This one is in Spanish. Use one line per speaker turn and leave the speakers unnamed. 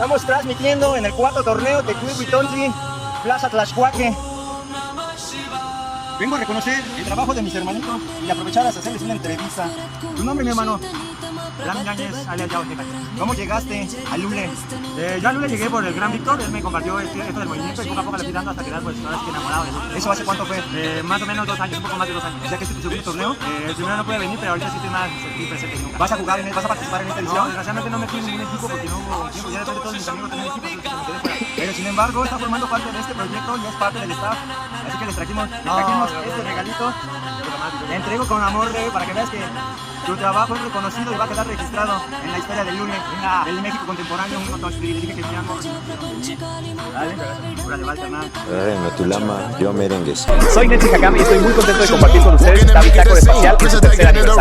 Estamos transmitiendo en el 4Thorneo de Tecuihuitonzi, Plaza Tlaxcuaque. Vengo a reconocer el trabajo de mis hermanitos y aprovechar a hacerles una entrevista. ¿Tu nombre, mi hermano?
Gran Yáñez, alias Yao Teca.
¿Cómo llegaste a Lule?
Yo a Lule llegué por el Gran Víctor, él me compartió esto del movimiento y poco a poco le fui dando hasta quedar pues ahora sí que enamorado de Lule.
¿Eso hace cuánto fue?
Más o menos 2 años, un poco más de 2 años.
O sea que este es tu segundo torneo.
El primero no pude venir, pero ahorita sí estoy más presente que nunca.
¿Vas a jugar vas a participar en esta
No,
edición?
desgraciadamente no me fui en ningún equipo porque no hubo tiempo, ya después de todos mis amigos tenían equipos, entonces me quedé fuera.
Pero sin embargo está formando parte de este proyecto y es parte del staff. Así que les trajimos este regalito. Te entrego con amor, Rey, para que veas que tu trabajo es reconocido y va a quedar registrado en la historia del Lule, del México contemporáneo. Le dije que me llamo. Dale, pura de Walter, man.
Tulama, yo merengues.
Soy Netsi Hakame y estoy muy contento de compartir con ustedes esta bitácora espacial en su tercer aniversario.